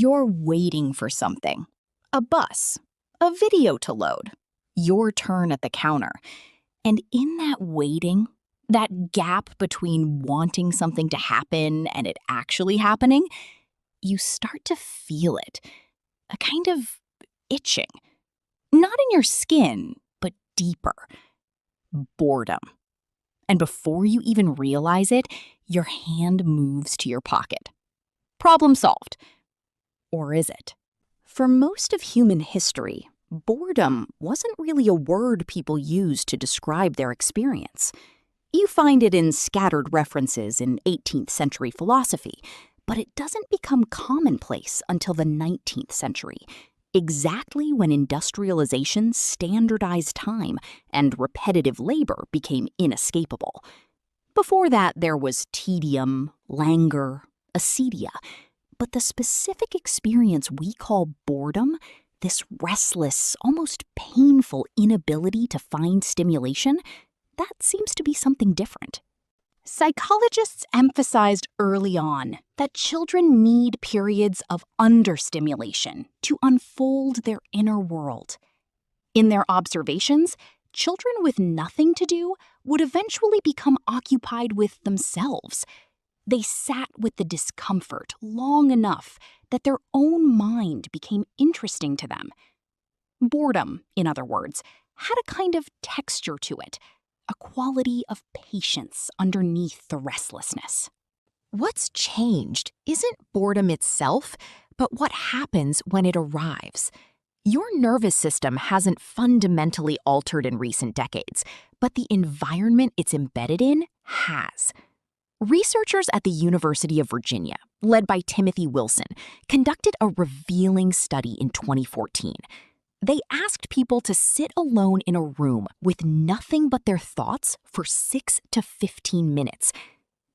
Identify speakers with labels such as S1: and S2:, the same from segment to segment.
S1: You're waiting for something. A bus, a video to load, your turn at the counter. And in that waiting, that gap between wanting something to happen and it actually happening, you start to feel it. A kind of itching. Not in your skin, but deeper. Boredom. And before you even realize it, your hand moves to your pocket. Problem solved. Or is it? For most of human history, boredom wasn't really a word people used to describe their experience. You find it in scattered references in 18th century philosophy, but it doesn't become commonplace until the 19th century, exactly when industrialization standardized time and repetitive labor became inescapable. Before that, there was tedium, languor, acedia. But the specific experience we call boredom, this restless, almost painful inability to find stimulation, that seems to be something different. Psychologists emphasized early on that children need periods of understimulation to unfold their inner world. In their observations, children with nothing to do would eventually become occupied with themselves. They sat with the discomfort long enough that their own mind became interesting to them. Boredom, in other words, had a kind of texture to it, a quality of patience underneath the restlessness.
S2: What's changed isn't boredom itself, but what happens when it arrives. Your nervous system hasn't fundamentally altered in recent decades, but the environment it's embedded in has. Researchers at the University of Virginia, led by Timothy Wilson, conducted a revealing study in 2014. They asked people to sit alone in a room with nothing but their thoughts for 6 to 15 minutes.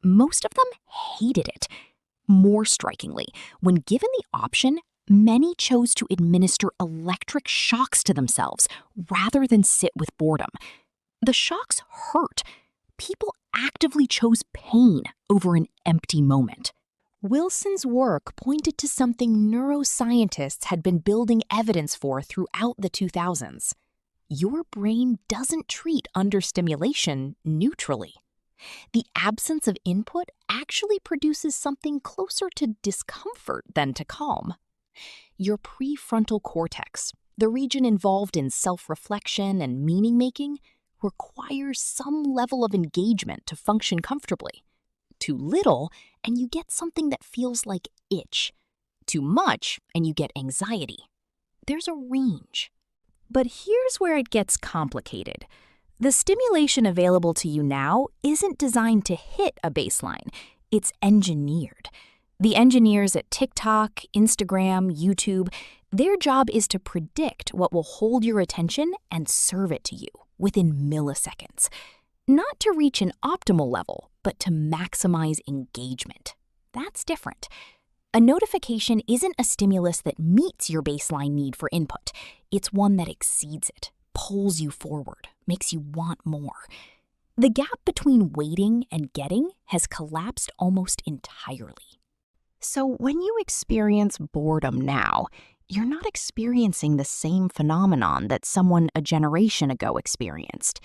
S2: Most of them hated it. More strikingly, when given the option, many chose to administer electric shocks to themselves rather than sit with boredom. The shocks hurt. People actively chose pain over an empty moment. Wilson's work pointed to something neuroscientists had been building evidence for throughout the 2000s. Your brain doesn't treat understimulation neutrally. The absence of input actually produces something closer to discomfort than to calm. Your prefrontal cortex, the region involved in self-reflection and meaning-making, requires some level of engagement to function comfortably. Too little, and you get something that feels like itch. Too much, and you get anxiety. There's a range. But here's where it gets complicated. The stimulation available to you now isn't designed to hit a baseline. It's engineered. The engineers at TikTok, Instagram, YouTube, their job is to predict what will hold your attention and serve it to you within milliseconds. Not to reach an optimal level, but to maximize engagement. That's different. A notification isn't a stimulus that meets your baseline need for input. It's one that exceeds it, pulls you forward, makes you want more. The gap between waiting and getting has collapsed almost entirely. So when you experience boredom now, you're not experiencing the same phenomenon that someone a generation ago experienced.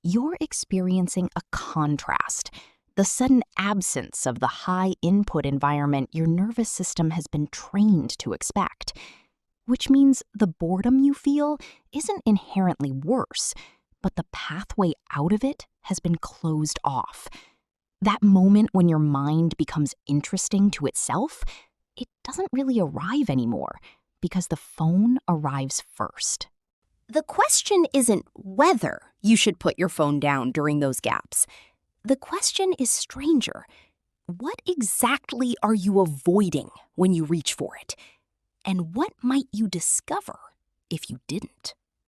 S2: You're experiencing a contrast, the sudden absence of the high input environment your nervous system has been trained to expect. Which means the boredom you feel isn't inherently worse, but the pathway out of it has been closed off. That moment when your mind becomes interesting to itself, it doesn't really arrive anymore because the phone arrives first.
S1: The question isn't whether you should put your phone down during those gaps. The question is stranger. What exactly are you avoiding when you reach for it? And what might you discover if you didn't?